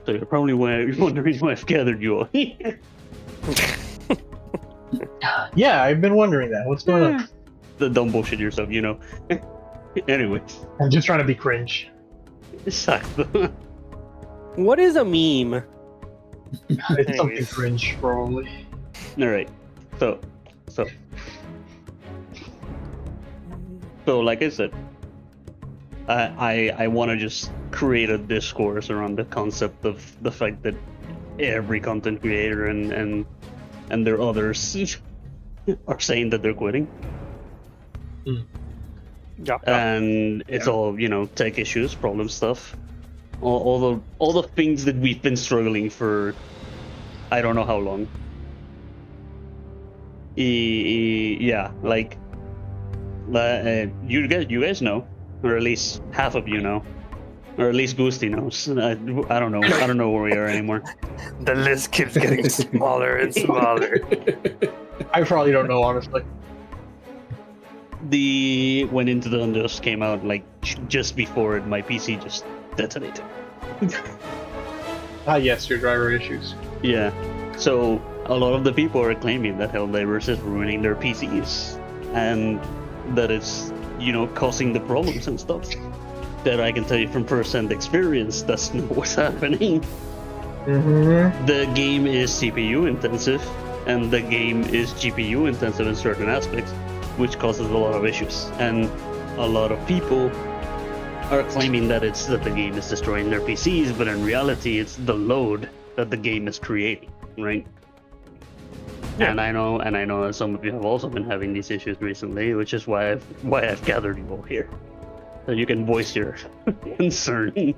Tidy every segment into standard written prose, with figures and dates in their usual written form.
So you're probably wondering why I've gathered you all here. Yeah, I've been wondering that. What's going on? Don't bullshit yourself, you know. Anyways, I'm just trying to be cringe. exactly. What is a meme? It's something Anyways. cringe, probably. All right. So, like I said, I want to just create a discourse around the concept of the fact that every content creator and their others are saying that they're quitting. Yeah. And it's all, you know, tech issues, problem stuff, all the things that we've been struggling for I don't know how long. Yeah, like you guys know, or at least half of you know, or at least Boosty knows. I don't know where we are anymore. The list keeps getting smaller and smaller. I probably don't know, honestly. When Into the Unjust came out, like just before it, my PC just detonated. Yes, your driver issues. Yeah, so a lot of the people are claiming that Helldivers is ruining their PCs, and that it's, you know, causing the problems and stuff. That I can tell you from first-hand experience, that's not what's happening. Mm-hmm. The game is CPU intensive, and the game is GPU intensive in certain aspects, which causes a lot of issues. And a lot of people are claiming that it's that the game is destroying their PCs, but in reality, it's the load that the game is creating, right? Yeah. And I know that some of you have also been having these issues recently, which is why I've gathered you all here, so you can voice your concern.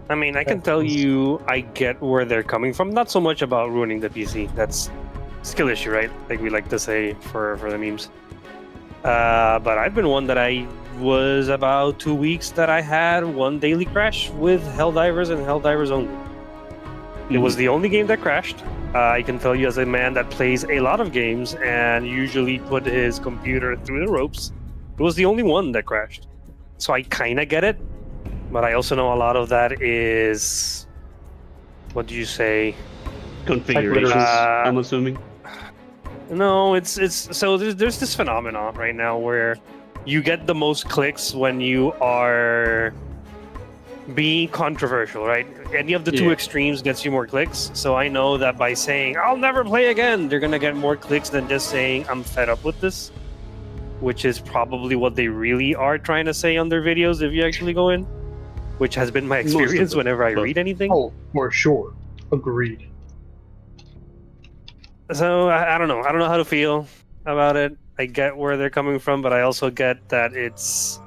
I mean, I can tell you, I get where they're coming from. Not so much about ruining the PC. That's skill issue, right? Like we like to say for the memes. But I've been one that I was about 2 weeks that I had one daily crash with Helldivers and Helldivers only. It was the only game that crashed. I can tell you as a man that plays a lot of games and usually put his computer through the ropes, it was the only one that crashed. So I kind of get it, but I also know a lot of that is, what do you say? Configurations, I'm assuming. No, it's so there's this phenomenon right now where you get the most clicks when you are being controversial, right? Any of the two extremes gets you more clicks. So I know that by saying I'll never play again, they're gonna get more clicks than just saying I'm fed up with this, which is probably what they really are trying to say on their videos if you actually go in, which has been my experience whenever I read anything. Oh, for sure. Agreed. So I don't know. I don't know how to feel about it. I get where they're coming from, but I also get that it's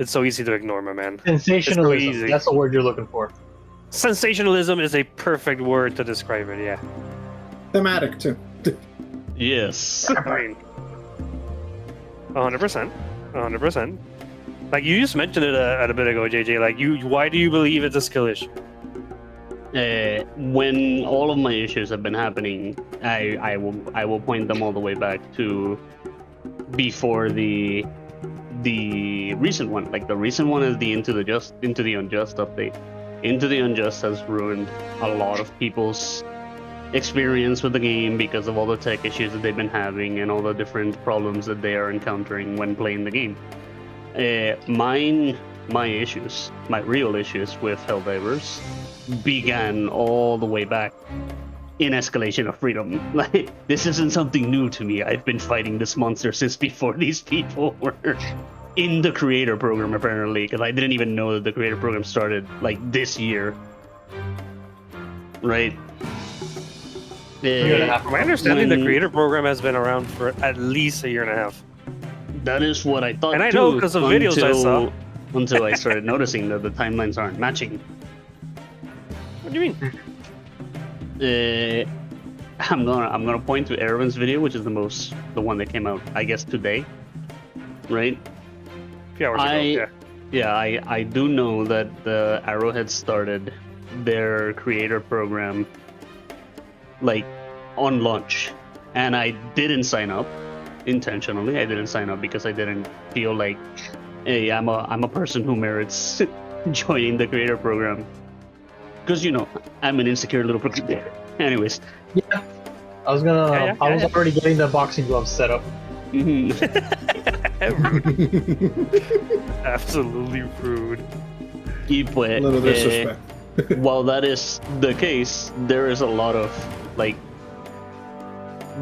so easy to ignore, my man. Sensationalism. It's so easy. That's the word you're looking for. Sensationalism is a perfect word to describe it, yeah. Thematic, too. Yes. I mean, 100%. 100%. Like, you just mentioned it a bit ago, JJ. Like, why do you believe it's a skill issue? When all of my issues have been happening, I will point them all the way back to before the recent one. Like the recent one is the Into the Unjust update. Into the Unjust has ruined a lot of people's experience with the game because of all the tech issues that they've been having and all the different problems that they are encountering when playing the game. My issues, my real issues with Helldivers began all the way back in Escalation of Freedom. Like, this isn't something new to me. I've been fighting this monster since before these people were in the creator program, apparently, because I didn't even know that the creator program started like this year. Right? My understanding, the creator program has been around for at least a year and a half. That is what I thought, and I know because of videos I saw. Until I started noticing that the timelines aren't matching. What do you mean? I'm gonna point to Erwin's video, which is the one that came out, I guess, today, right? A few hours ago, yeah. Yeah, I do know that the Arrowhead started their creator program like on launch, and I didn't sign up intentionally. I didn't sign up because I didn't feel like, hey, I'm a person who merits joining the creator program. Because, I'm an insecure little Anyways. Yeah. I was already getting the boxing gloves set up. Mhm. Absolutely rude. Y pues, Little disrespect. while that is the case, there is a lot of, like,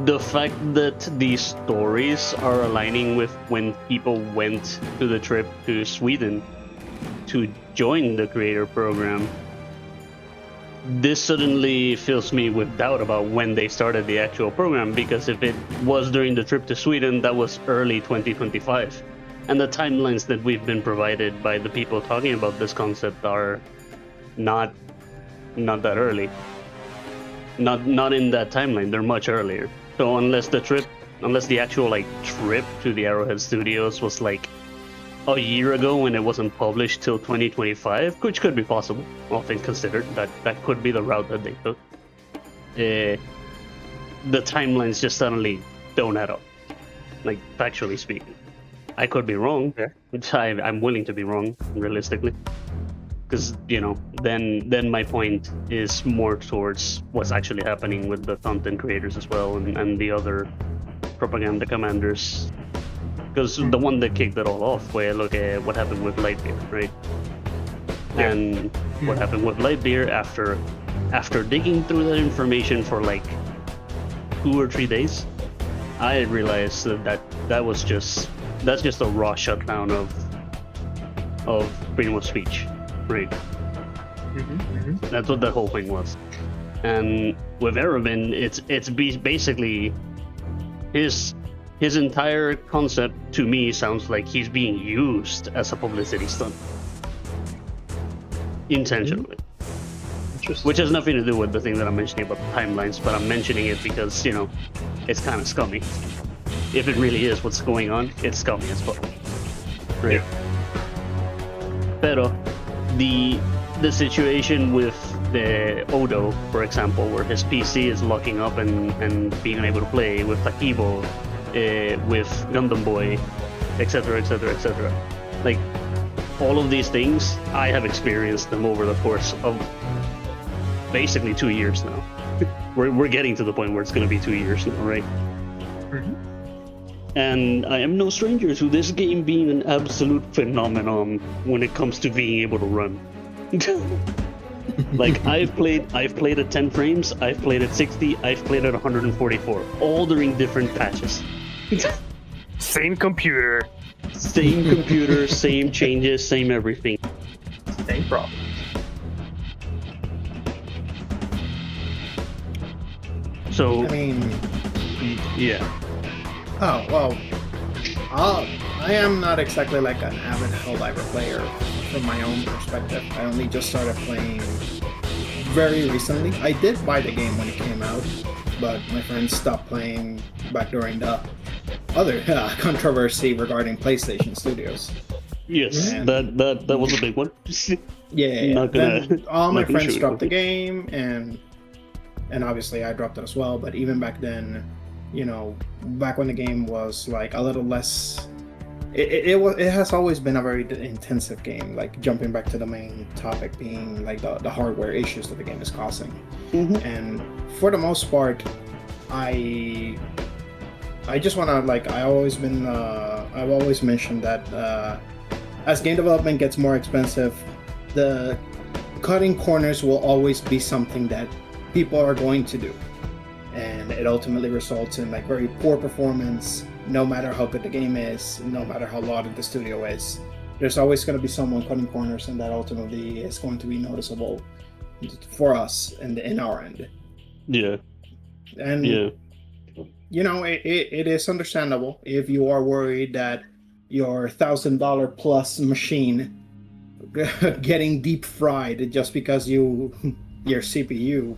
the fact that these stories are aligning with when people went to the trip to Sweden to join the creator program. This suddenly fills me with doubt about when they started the actual program, because if it was during the trip to Sweden, that was early 2025. And the timelines that we've been provided by the people talking about this concept are not that early. Not in that timeline, they're much earlier. So unless the actual like trip to the Arrowhead Studios was like a year ago when it wasn't published till 2025, which could be possible, all things considered. That could be the route that they took. The timelines just suddenly don't add up, like factually speaking. I could be wrong, which I'm willing to be wrong, realistically. Because, then my point is more towards what's actually happening with the content creators as well, and the other propaganda commanders. Because the one that kicked it all off, where look at what happened with Lightbeer, right? Yeah. And what happened with Lightbeer after digging through that information for like 2 or 3 days, I realized that's just a raw shutdown of freedom of speech, right? That's what that whole thing was. And with Erevin, it's basically his entire concept to me sounds like he's being used as a publicity stunt. Intentionally. Interesting. Which has nothing to do with the thing that I'm mentioning about the timelines, but I'm mentioning it because, it's kind of scummy. If it really is what's going on, it's scummy as fuck. Right? Pero, the situation with the Odo, for example, where his PC is locking up and being unable to play, with Takibo, with Gundam Boy, etc., etc., etc. Like, all of these things, I have experienced them over the course of basically 2 years now. We're getting to the point where it's going to be 2 years now, right? And I am no stranger to this game being an absolute phenomenon when it comes to being able to run. Like, I've played at 10 frames, I've played at 60, I've played at 144, all during different patches. Same computer, same changes, same everything. Same problem. So, yeah. Oh, well, I am not exactly like an avid Helldiver player from my own perspective. I only just started playing very recently. I did buy the game when it came out, but my friends stopped playing back during the other controversy regarding PlayStation Studios. Yes, and that was a big one. Yeah. Then all my friends dropped the game, and obviously I dropped it as well. But even back then, back when the game was like a little less, it has always been a very intensive game. Like, jumping back to the main topic being like the hardware issues that the game is causing. And for the most part, I just want to I've always mentioned that as game development gets more expensive, the cutting corners will always be something that people are going to do, and it ultimately results in very poor performance. No matter how good the game is, no matter how lauded the studio is, there's always going to be someone cutting corners, and that ultimately is going to be noticeable for us in our end. Yeah. And it is understandable if you are worried that your $1,000 plus machine getting deep fried just because your CPU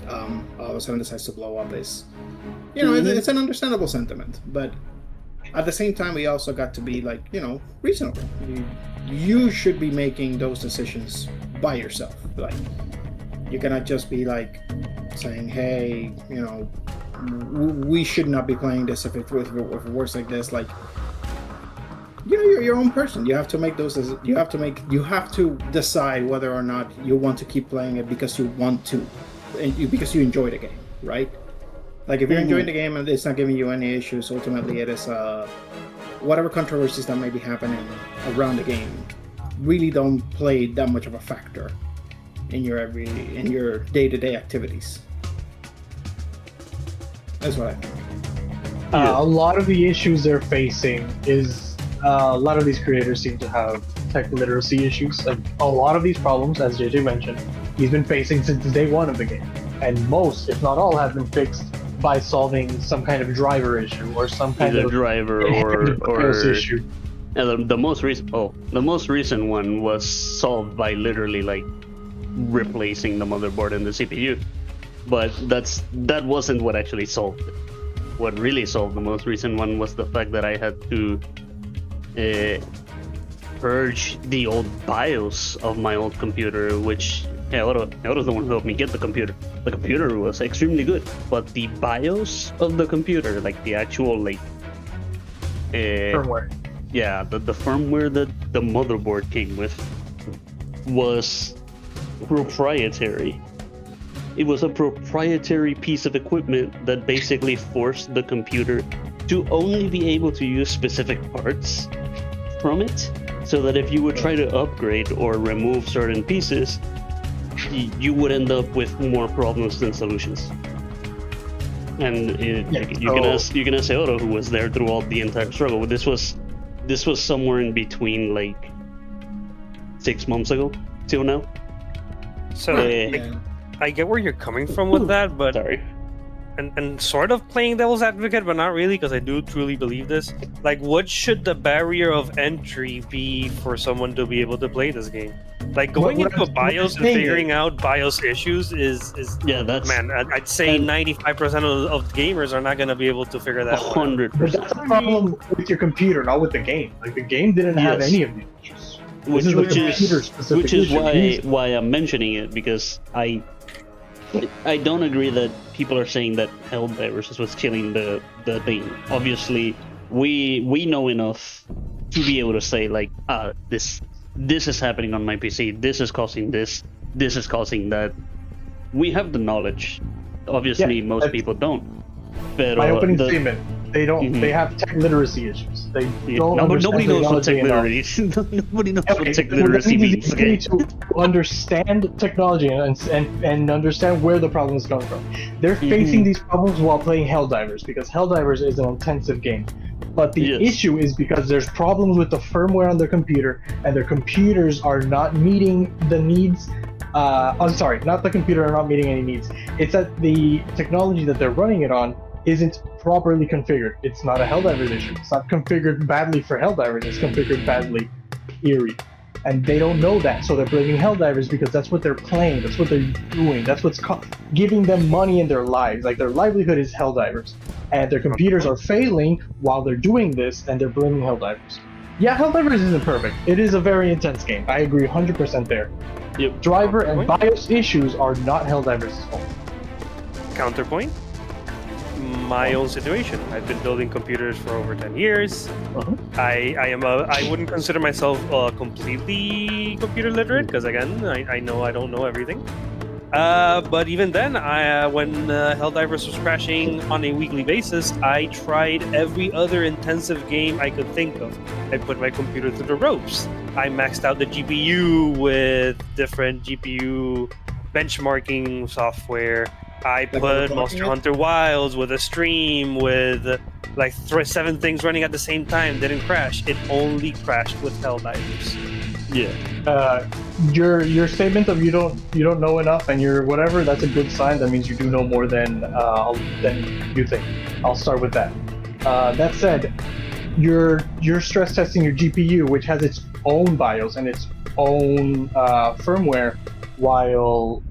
all of a sudden decides to blow up is, it's an understandable sentiment. But at the same time, we also got to be reasonable. You should be making those decisions by yourself. You cannot just be saying, hey, we should not be playing this if it works like this. you're your own person. You have to make those. You have to decide whether or not you want to keep playing it because you want to, because you enjoy the game, right? Like if you're enjoying the game and it's not giving you any issues, ultimately it is whatever controversies that may be happening around the game really don't play that much of a factor in your day-to-day activities. That's what I think. A lot of the issues they're facing is a lot of these creators seem to have tech literacy issues. Like a lot of these problems, as JJ mentioned, he's been facing since day one of the game, and most, if not all, have been fixed by solving some kind of driver issue or some kind of driver or issue. And the most recent one was solved by literally like replacing the motherboard and the CPU. But that wasn't what actually solved it. What really solved the most recent one was the fact that I had to purge the old BIOS of my old computer, which Otto's the one who helped me get the computer. The computer was extremely good, but the BIOS of the computer, like the actual Firmware. Yeah, the firmware that the motherboard came with was proprietary. It was a proprietary piece of equipment that basically forced the computer to only be able to use specific parts from it, so that if you would try to upgrade or remove certain pieces, you would end up with more problems than solutions. And you can ask Otto, who was there throughout the entire struggle. This was somewhere in between, like 6 months ago till now. So I get where you're coming from with that, but sorry. And sort of playing devil's advocate, but not really, because I do truly believe this. Like, what should the barrier of entry be for someone to be able to play this game? Like, going into a BIOS and figuring out BIOS issues is that's, man, I'd say 95% of gamers are not going to be out to figure that 100%. But that's a problem with your computer, not with the game. Like, the game didn't have any of these issues. Which is why I'm mentioning it, because I don't agree that people are saying that Helldivers is what's killing the thing. Obviously, we know enough to be able to say, like, this is happening on my PC, this is causing this is causing that. We have the knowledge. Obviously, most people don't. But my opening statement, they don't. They have tech literacy issues. They don't. Nobody knows what tech literacy. Nobody knows what tech literacy means. You need to understand technology and understand where the problem is coming from. They're facing these problems while playing Helldivers, because Helldivers is an intensive game. But the issue is because there's problems with the firmware on their computer, and their computers are not meeting the needs. I'm sorry, not the computer are not meeting any needs. It's that the technology that they're running it on isn't properly configured. It's not a Helldivers issue. It's not configured badly for Helldivers. It's configured badly, eerie. And they don't know that, so they're blaming Helldivers because that's what they're playing, that's what they're doing, that's what's giving them money in their lives. Like, their livelihood is Helldivers. And their computers are failing while they're doing this, and they're blaming Helldivers. Yeah, Helldivers isn't perfect. It is a very intense game. I agree 100% there. Yep. Driver and BIOS issues are not Helldivers' fault. Counterpoint? My own situation. I've been building computers for over 10 years. I wouldn't consider myself completely computer literate, because again, I know I don't know everything. But even then, when Helldivers was crashing on a weekly basis, I tried every other intensive game I could think of. I put my computer through the ropes. I maxed out the GPU with different GPU benchmarking software. I put Monster Hunter Wilds with a stream with like 7 things running at the same time. Didn't crash. It only crashed with Helldivers. Yeah. Your statement of you don't know enough and you're whatever, that's a good sign. That means you do know more than you think. I'll start with that. That said, you're stress testing your GPU, which has its own BIOS and its own firmware, while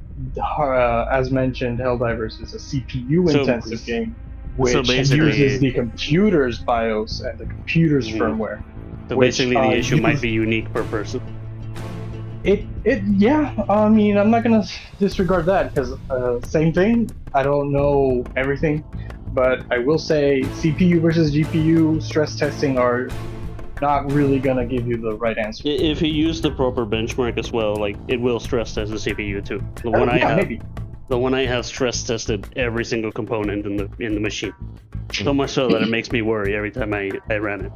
as mentioned, Helldivers is a CPU-intensive game, which uses the computer's BIOS and the computer's firmware. So basically, the issue might be unique per person. Yeah. I mean, I'm not gonna disregard that, because same thing. I don't know everything, but I will say CPU versus GPU stress testing are not really gonna give you the right answer. If you use the proper benchmark as well, like it will stress test the CPU too. The one Maybe. the one I have stress tested every single component in the machine. So much so that it makes me worry every time I ran it.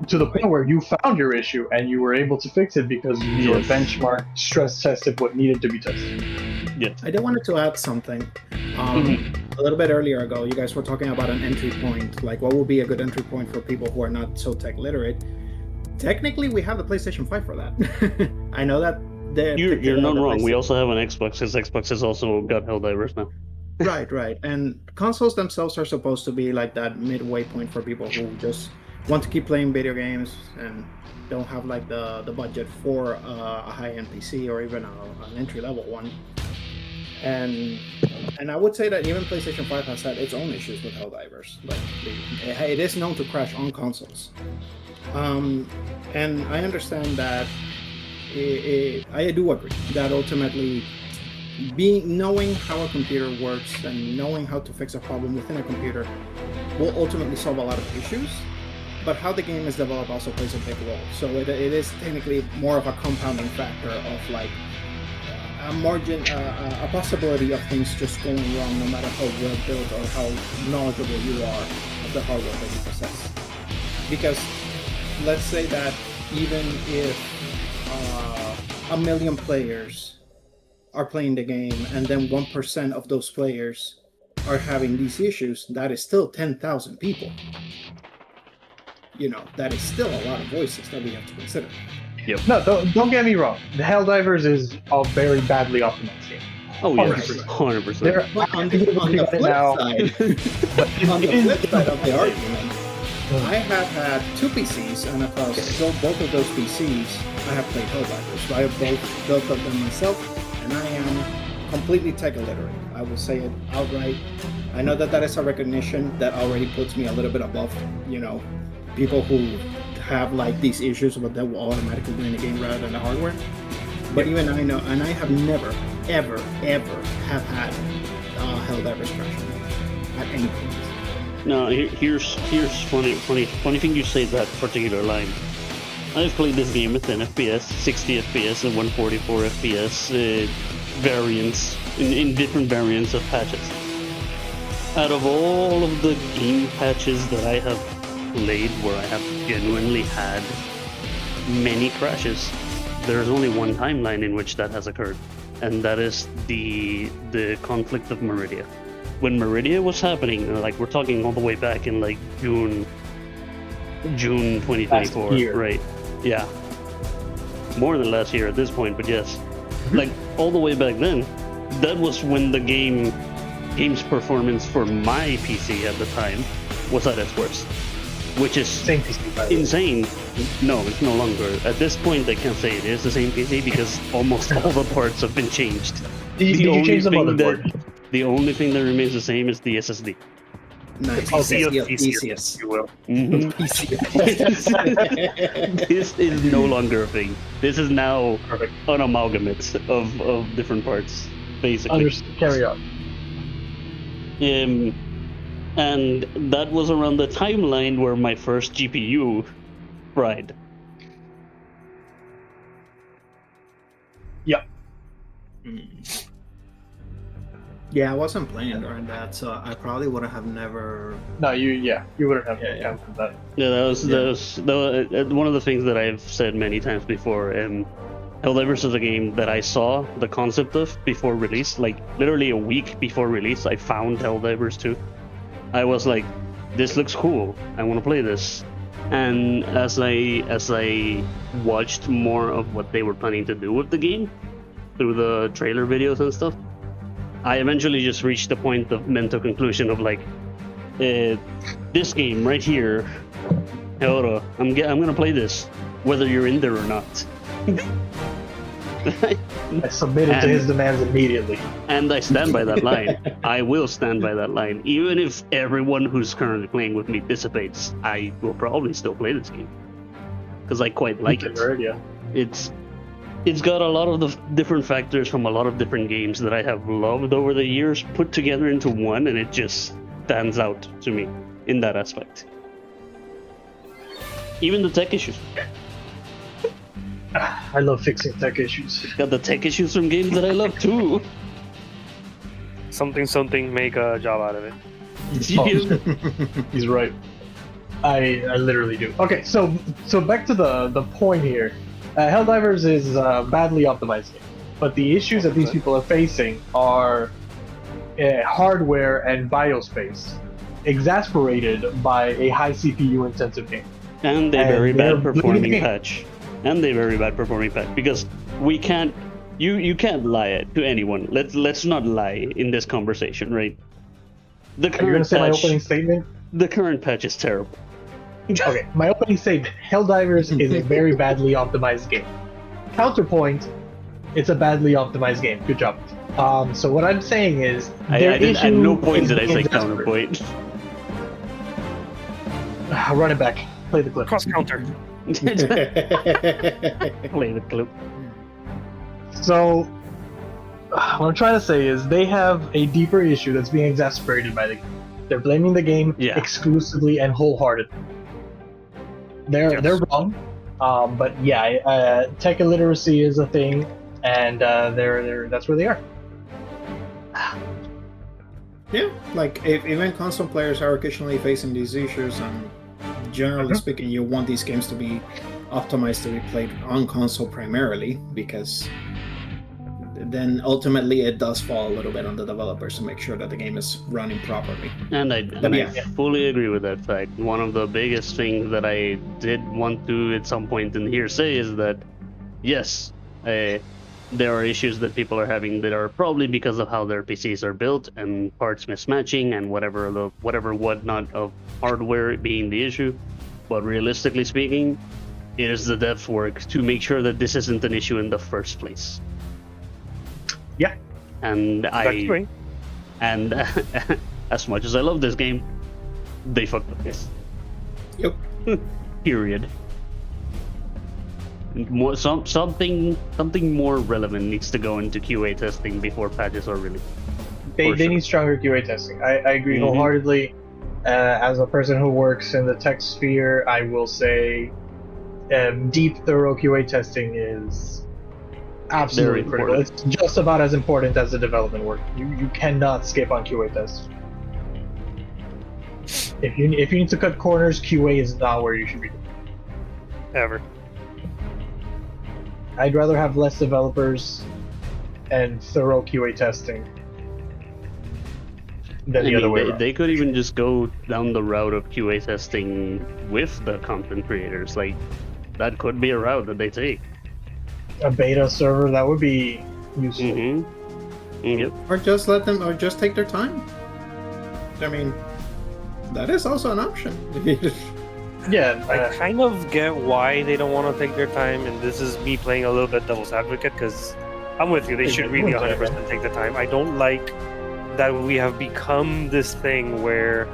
To the point where you found your issue and you were able to fix it because your benchmark stress tested what needed to be tested. Yes. I did wanted to add something. A little bit earlier ago, you guys were talking about an entry point, like what would be a good entry point for people who are not so tech literate. Technically, we have the PlayStation 5 for that. I know that you're not wrong. We also have an Xbox, because Xbox has also got Helldivers now. Right. And consoles themselves are supposed to be like that midway point for people who just want to keep playing video games and don't have like the budget for a high-end PC or even an entry-level one. And I would say that even PlayStation 5 has had its own issues with Helldivers. Like it is known to crash on consoles. And I understand that I do agree that ultimately knowing how a computer works and knowing how to fix a problem within a computer will ultimately solve a lot of issues. But how the game is developed also plays a big role. So it is technically more of a compounding factor of like a margin, a possibility of things just going wrong, no matter how well built or how knowledgeable you are of the hardware that you possess. Because let's say that even if 1 million players are playing the game and then 1% of those players are having these issues, that is still 10,000 people. You know, that is still a lot of voices that we have to consider. Yep. No, don't get me wrong. The Helldivers is a very badly optimized game. Oh yes, 100%. They're on the flip side of the argument, I have had 2 PCs, and across both of those PCs, I have played Helldivers. So I have both built up them myself, and I am completely tech illiterate. I will say it outright. I know that is a recognition that already puts me a little bit above, you know, people who have like these issues, but that will automatically win the game rather than the hardware. But even I know, and I have never, ever have had Helldivers crash at any point. No, here's funny thing you say that particular line. I've played this game at 10 FPS, 60 FPS, and 144 FPS variants in different variants of patches. Out of all of the game patches that I have played where I have genuinely had many crashes, there's only one timeline in which that has occurred, and that is the conflict of Meridia. When Meridia was happening, like we're talking all the way back in like June 2024, right? Yeah, more than last year at this point, but yes, like all the way back then, that was when the game's performance for my PC at the time was at its worst, which is same PC, insane. No, it's no longer. At this point, I can't say it is the same PC because almost all the parts have been changed. Did you change the motherboard? The only thing that remains the same is the SSD. Nice. PCS, you will. Mm-hmm. This is no longer a thing. This is now an amalgamate of different parts, basically. Carry on. And that was around the timeline where my first GPU fried. Yep. Yeah, I wasn't playing during that, so I probably would have never. No, you wouldn't have encountered that. Yeah, that was one of the things that I've said many times before. Helldivers is a game that I saw the concept of before release, like literally a week before release. I found Helldivers 2. I was like, this looks cool. I want to play this. And as I watched more of what they were planning to do with the game through the trailer videos and stuff, I eventually just reached the point of mental conclusion of like, this game right here, Hello, I'm gonna play this, whether you're in there or not. I submitted to his demands immediately. And I stand by that line. I will stand by that line. Even if everyone who's currently playing with me dissipates, I will probably still play this game. Because I quite like it. Yeah. It's got a lot of the different factors from a lot of different games that I have loved over the years put together into one, and it just stands out to me in that aspect. Even the tech issues. I love fixing tech issues. Got the tech issues from games that I love too. Something, make a job out of it. He's right. I literally do. Okay, so back to the point here. Helldivers is a badly optimized game, but the issues that these people are facing are hardware and BIOS based, exasperated by a high CPU intensive game. And a very bad performing patch. Because we can't. You can't lie to anyone. Let's not lie in this conversation, right? Are you gonna say my opening statement? The current patch is terrible. Okay, my opening statement. Helldivers is a very badly optimized game. Counterpoint, it's a badly optimized game. Good job. So what I'm saying is, at no point did I say counterpoint. Run it back. Play the clip. Cross counter. Play the clip. So, what I'm trying to say is they have a deeper issue that's being exacerbated by the game. They're blaming the game exclusively and wholeheartedly. They're wrong, but yeah, tech illiteracy is a thing, and that's where they are. Yeah, like if even console players are occasionally facing these issues, and generally speaking, you want these games to be optimized to be played on console primarily, because then ultimately it does fall a little bit on the developers to make sure that the game is running properly. And I fully agree with that fact. One of the biggest things that I did want to at some point in here say is that yes, there are issues that people are having that are probably because of how their PCs are built and parts mismatching and whatever whatnot of hardware being the issue. But realistically speaking, it is the dev's work to make sure that this isn't an issue in the first place. Yeah. And as much as I love this game, they fucked up this. Yep. Period. More, something more relevant needs to go into QA testing before patches are released. They need stronger QA testing. I agree wholeheartedly. As a person who works in the tech sphere, I will say deep, thorough QA testing is absolutely critical. It's just about as important as the development work. You cannot skip on QA tests. If you need to cut corners, QA is not where you should be. Ever. I'd rather have less developers and thorough QA testing than the other way around. They could even just go down the route of QA testing with the content creators. Like, that could be a route that they take. A beta server, that would be useful. Yep. Or just let them, or just take their time. I mean, that is also an option. Yeah, I kind of get why they don't want to take their time, and this is me playing a little bit devil's advocate, because I'm with you. They should really 100% take the time. I don't like that we have become this thing where,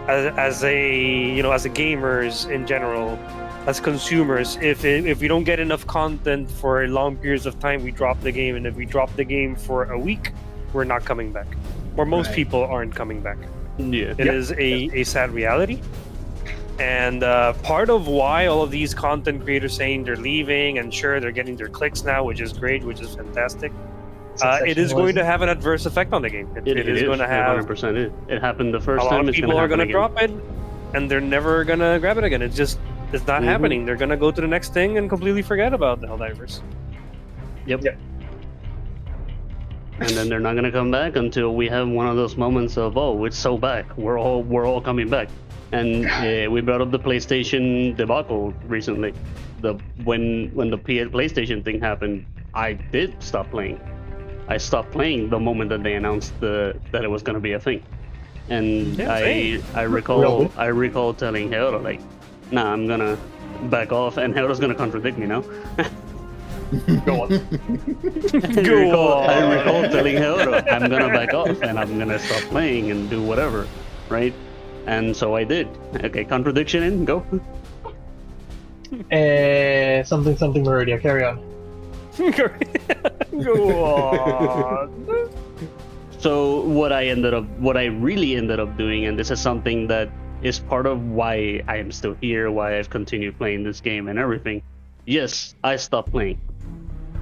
as gamers in general, as consumers, if we don't get enough content for long periods of time, we drop the game, and if we drop the game for a week, we're not coming back. Or most people aren't coming back. Yeah, it is a sad reality. And part of why all of these content creators saying they're leaving, and sure, they're getting their clicks now, which is great, which is fantastic. It is going to have an adverse effect on the game. It is going to have 100%. It happened the first time. A lot of people are going to drop it, and they're never going to grab it again. It's not happening. They're going to go to the next thing and completely forget about the Helldivers. Yep. And then they're not going to come back until we have one of those moments of, oh, it's so back. We're all coming back. And we brought up the PlayStation debacle recently. When the PlayStation thing happened, I did stop playing. I stopped playing the moment that they announced that it was going to be a thing. And I recall telling Helder, like, nah, I'm going to back off, and Helder's going to contradict me now. Go on. I recall telling Helder, I'm going to back off, and I'm going to stop playing and do whatever, right? And so I did. Okay, contradiction in, go. Something Meridia, carry on. Go on. So what I really ended up doing, and this is something that is part of why I am still here, why I've continued playing this game and everything. Yes, I stopped playing.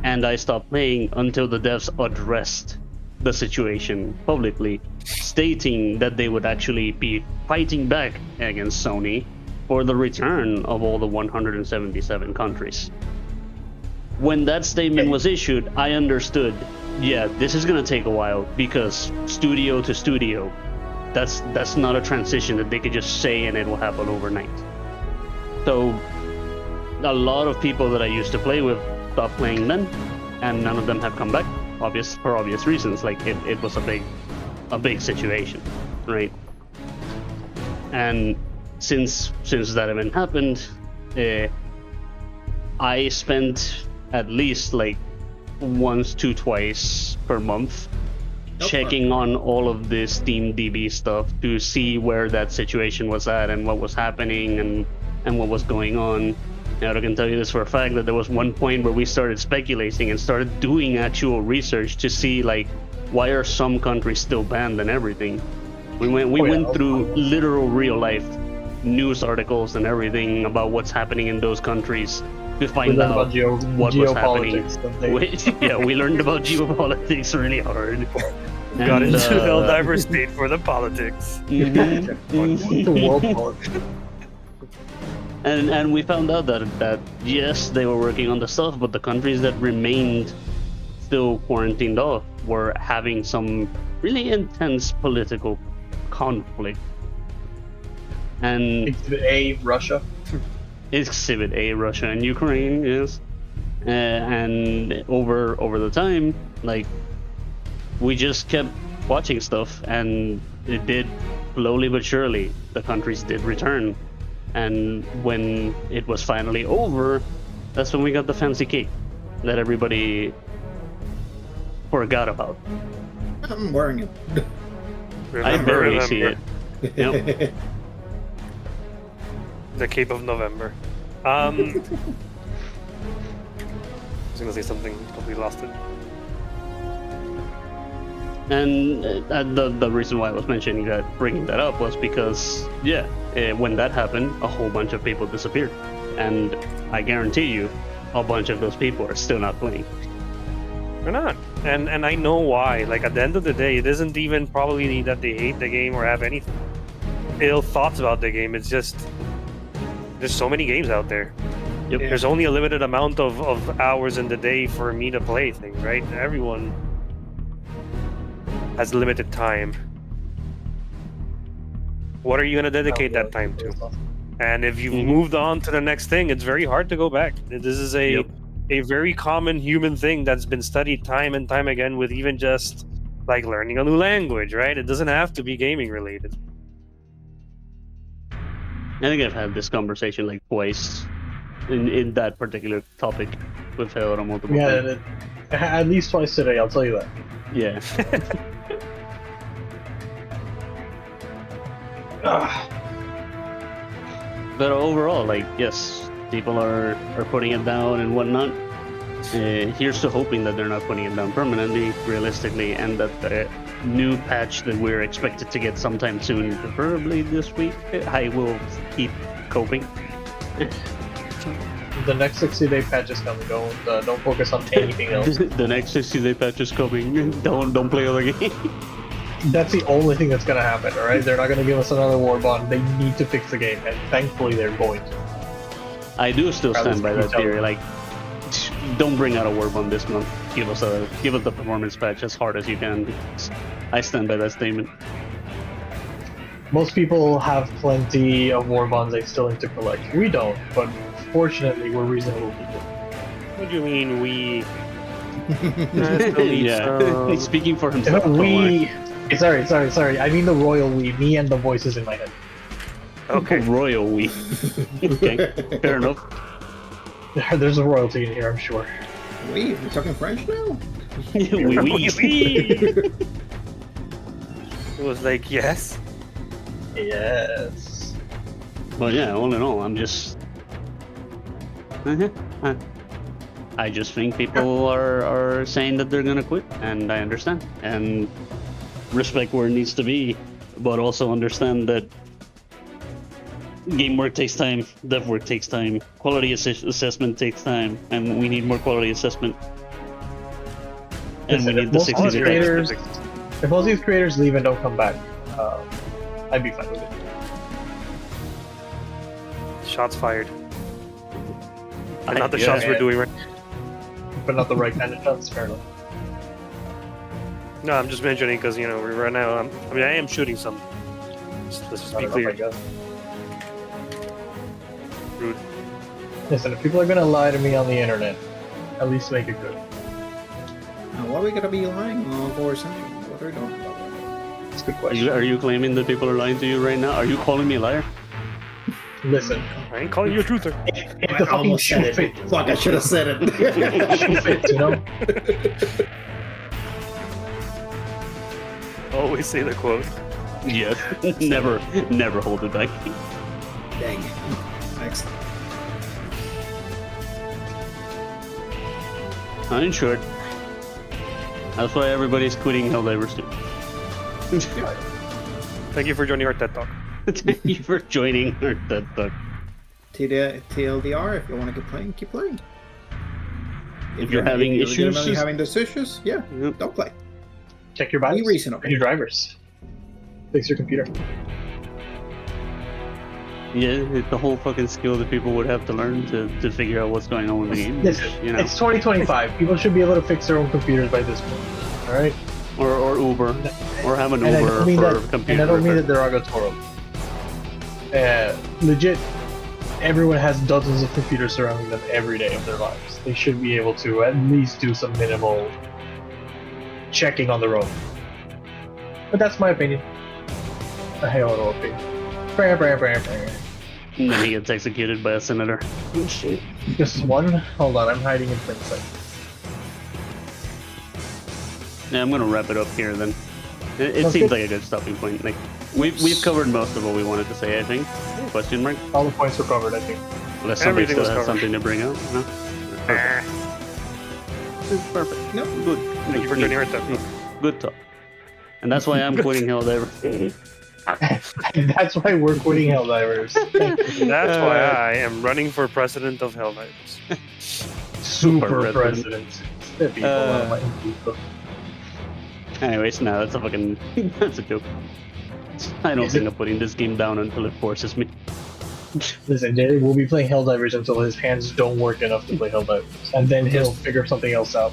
And I stopped playing until the devs addressed the situation publicly, stating that they would actually be fighting back against Sony for the return of all the 177 countries. When that statement was issued, I understood, yeah, this is gonna take a while, because studio to studio, that's not a transition that they could just say and it will happen overnight. So a lot of people that I used to play with stopped playing then, and none of them have come back, for obvious reasons. Like it was a big situation, right? And since that event happened, I spent at least like once to twice per month checking on all of this Steam DB stuff to see where that situation was at and what was happening and what was going on. Now, I can tell you this for a fact that there was one point where we started speculating and started doing actual research to see, like, why are some countries still banned and everything. We went through literal real life news articles and everything about what's happening in those countries to find out what was happening. We learned about geopolitics really hard. Got into Helldiver state for the politics. The world politics. And we found out that yes, they were working on the stuff, but the countries that remained still quarantined off were having some really intense political conflict. And Exhibit A, Russia. Exhibit A, Russia and Ukraine, yes. And over the time, like, we just kept watching stuff, and it did slowly but surely. The countries did return, and when it was finally over, that's when we got the fancy cake that everybody forgot about. I'm wearing it. I barely see it. Yep. The Cape of November. I was gonna say something, completely lost it. And the reason why I was bringing that up was because, when that happened, a whole bunch of people disappeared. And I guarantee you, a bunch of those people are still not playing. They're not. And I know why. Like, at the end of the day, it isn't even probably that they hate the game or have any ill thoughts about the game. It's just, there's so many games out there. Yep. There's only a limited amount of hours in the day for me to play things, right? Everyone has limited time. What are you going to dedicate that time to? And if you've moved on to the next thing, it's very hard to go back. This is a very common human thing that's been studied time and time again, with even just like learning a new language, right? It doesn't have to be gaming related. I think I've had this conversation like twice in that particular topic with Hell on multiple times. At least twice today, I'll tell you that. Yeah. But overall, like, yes, people are putting it down and whatnot. Here's to hoping that they're not putting it down permanently, realistically, and that the new patch that we're expected to get sometime soon, preferably this week, I will keep coping. The next 60-day patch is coming. Don't focus on anything else. The next 60-day patch is coming. Don't play other games. That's the only thing that's gonna happen, alright? They're not gonna give us another war bond. They need to fix the game, and thankfully they're going to. I do still stand by that theory. Like, don't bring out a war bond this month. Give us the performance patch as hard as you can. I stand by that statement. Most people have plenty of war bonds they still need to collect. We don't, but fortunately we're reasonable people. What do you mean we? Yeah, speaking for himself. Sorry. I mean the royal we. Me and the voices in my head. Okay. Royal we. Okay, fair enough. There's a royalty in here, I'm sure. We? We're talking French now? Oui. It was like, yes. Yes. Well, yeah, all in all, I'm just... I just think people are saying that they're gonna quit, and I understand. And respect where it needs to be, but also understand that game work takes time, dev work takes time, quality assessment takes time, and we need more quality assessment. And Listen, we need the 60 creators, if most of these creators leave and don't come back, I'd be fine with it. Shots fired. And not the shots we're doing right. But not the right kind of shots, fair enough. No, I'm just mentioning because you know right now. I mean, I am shooting some. Let's just be clear. Rude. Listen, if people are gonna lie to me on the internet, at least make it good. Now, what are we gonna be lying on for? What are we doing about that? It's a good question. Are you claiming that people are lying to you right now? Are you calling me a liar? Listen, I ain't calling you a truther. if the fucking shoe fits, Fuck, I should have said it. shoe fits, you know? Always say the quote. Yes. never hold it back. Dang. Excellent. Uninsured. That's why everybody's quitting Helldivers too. Thank you for joining our TED Talk. Thank you for joining our TED Talk. TLDR, if you want to keep playing. If you're having issues, just... having those issues, yeah, don't play. Check your bikes Be reasonable. and your drivers. Fix your computer. Yeah, it's the whole fucking skill that people would have to learn to figure out what's going on with the game. Listen, you know? it's 2025. People should be able to fix their own computers by this point. All right. Or Uber, or have an And Uber for computer. And I don't mean repair. that derogatory. Legit, everyone has dozens of computers surrounding them every day of their lives. They should be able to at least do some minimal checking on their own. But that's my opinion. A hell of an opinion. And then he gets executed by a senator. Shit. Just one? Hold on, I'm hiding in plain sight. Yeah, I'm gonna wrap it up here then. It Sounds seems good. like a good stopping point. Like we've covered most of what we wanted to say, I think. Question mark? All the points were covered, I think. Unless somebody Everything still was has covered. something to bring out. No? Perfect. It's perfect. No. Good. Thank you for joining our TED Talk. Good talk. And that's why I'm quitting Helldiver. That's why we're quitting Helldivers. That's why I am running for president of Helldivers. Super president. president. Anyways, no, that's a fucking that's a joke. I don't think I'm putting this game down until it forces me. Listen, Jay will be playing Helldivers until his hands don't work enough to play Helldivers, and then he'll figure something else out.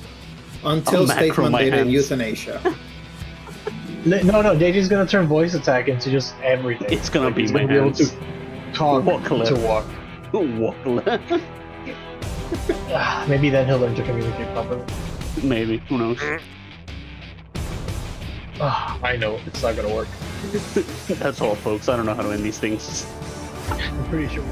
Until I'll macro my state-mandated hands. euthanasia. No, JJ's gonna turn voice attack into just everything. It's gonna be he's my gonna be able hands. to talk Walk left. to walk. Walk left. Maybe then he'll learn to communicate properly. Maybe. Who knows? I know it's not gonna work. That's all, folks. I don't know how to end these things. I'm pretty sure.